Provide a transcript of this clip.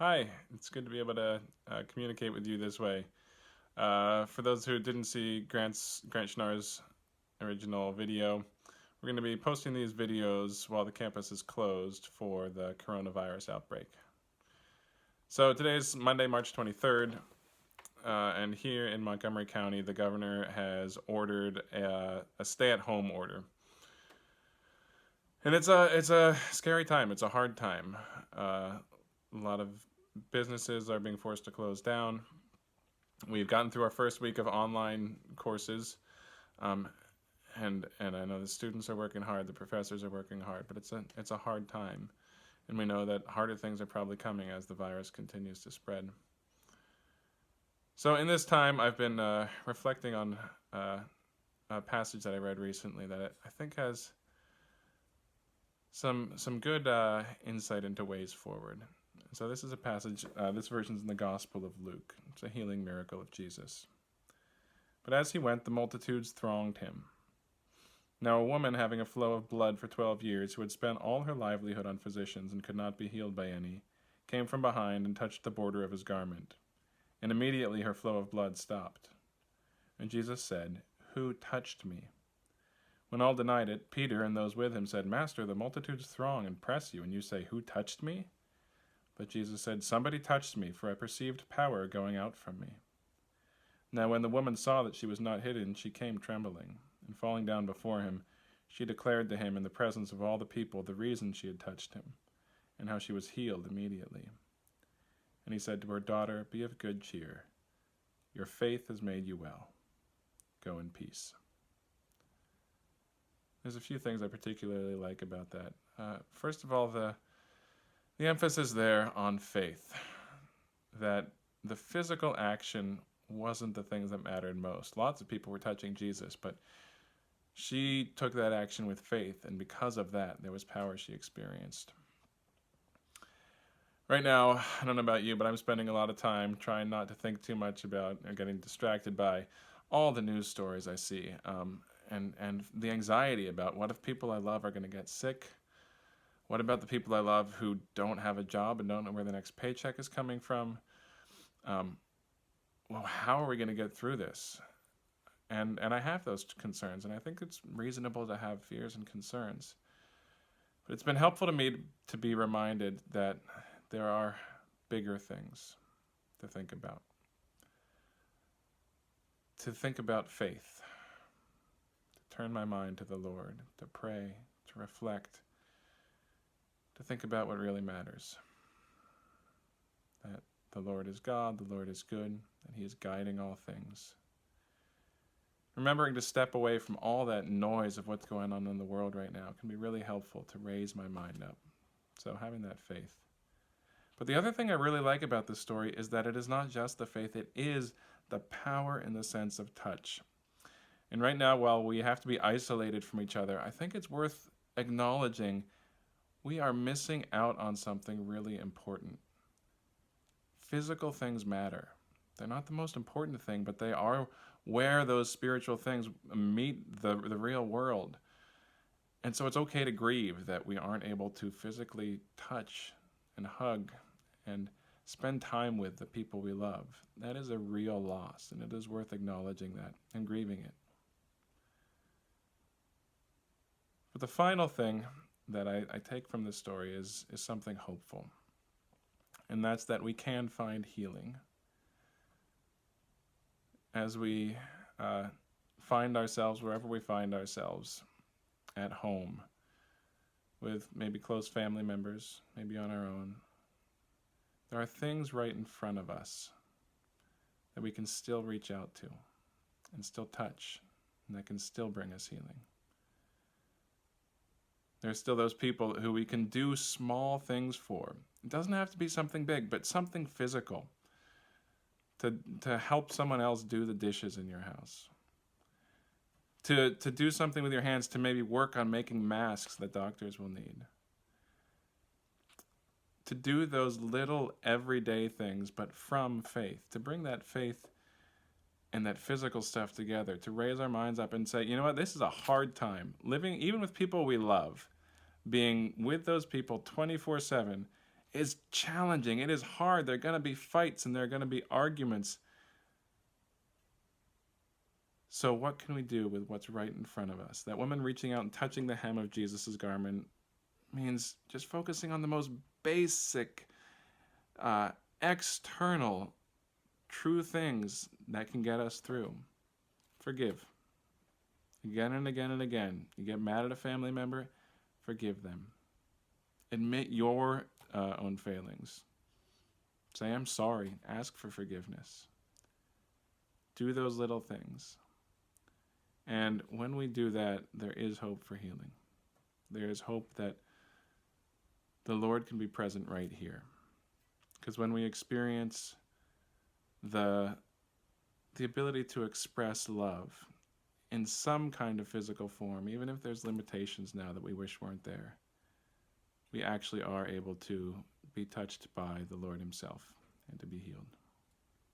Hi, it's good to be able to communicate with you this way. For those who didn't see Grant Schnarr's original video, we're going to be posting these videos while the campus is closed for the coronavirus outbreak. So today is Monday, March 23rd, and here in Montgomery County, the governor has ordered a stay-at-home order. And it's a scary time. It's a hard time. A lot of businesses are being forced to close down. We've gotten through our first week of online courses, um, and I know the students are working hard, the professors are working hard, but it's a hard time, and we know that harder things are probably coming as the virus continues to spread. So in this time, I've been reflecting on a passage that I read recently that I think has some good insight into ways forward. So this is a passage, this version's in the Gospel of Luke. It's a healing miracle of Jesus. But as he went, the multitudes thronged him. Now a woman having a flow of blood for 12 years, who had spent all her livelihood on physicians and could not be healed by any, came from behind and touched the border of his garment. And immediately her flow of blood stopped. And Jesus said, "Who touched me?" When all denied it, Peter and those with him said, "Master, the multitudes throng and press you, and you say, 'Who touched me?'" But Jesus said, "Somebody touched me, for I perceived power going out from me." Now when the woman saw that she was not hidden, she came trembling, and falling down before him, she declared to him in the presence of all the people the reason she had touched him, and how she was healed immediately. And he said to her, "Daughter, be of good cheer. Your faith has made you well. Go in peace." There's a few things I particularly like about that. First of all, the emphasis there on faith, that the physical action wasn't the things that mattered most. Lots of people were touching Jesus, but she took that action with faith, and because of that, there was power she experienced. Right now, I don't know about you, but I'm spending a lot of time trying not to think too much about or getting distracted by all the news stories I see, and the anxiety about what if people I love are going to get sick. What about the people I love who don't have a job and don't know where the next paycheck is coming from? Well, how are we going to get through this? And I have those concerns, and I think it's reasonable to have fears and concerns. But it's been helpful to me to be reminded that there are bigger things to think about. To think about faith, to turn my mind to the Lord, to pray, to reflect, to think about what really matters. That the Lord is God, the Lord is good, and He is guiding all things. Remembering to step away from all that noise of what's going on in the world right now can be really helpful to raise my mind up. So having that faith. But the other thing I really like about this story is that it is not just the faith, it is the power in the sense of touch. And right now, while we have to be isolated from each other, I think it's worth acknowledging we are missing out on something really important. Physical things matter. They're not the most important thing, but they are where those spiritual things meet the real world. And so it's okay to grieve that we aren't able to physically touch and hug and spend time with the people we love. That is a real loss, and it is worth acknowledging that and grieving it. But the final thing that I take from this story is something hopeful. And that's that we can find healing. As we find ourselves wherever we find ourselves, at home, with maybe close family members, maybe on our own, there are things right in front of us that we can still reach out to and still touch, and that can still bring us healing. There's still those people who we can do small things for. It doesn't have to be something big, but something physical to help someone else do the dishes in your house. To do something with your hands, to maybe work on making masks that doctors will need. To do those little everyday things, but from faith. To bring that faith and that physical stuff together. To raise our minds up and say, you know what, this is a hard time. Living, even with people we love, being with those people 24/7 is challenging. It is hard. There are going to be fights and there are going to be arguments. So what can we do with what's right in front of us? That woman reaching out and touching the hem of Jesus' garment means just focusing on the most basic, external, true things that can get us through. Forgive. Again and again and again. You get mad at a family member, forgive them. Admit your own failings. Say, I'm sorry. Ask for forgiveness. Do those little things. And when we do that, there is hope for healing. There is hope that the Lord can be present right here. Because when we experience the ability to express love in some kind of physical form, even if there's limitations now that we wish weren't there, we actually are able to be touched by the Lord himself and to be healed.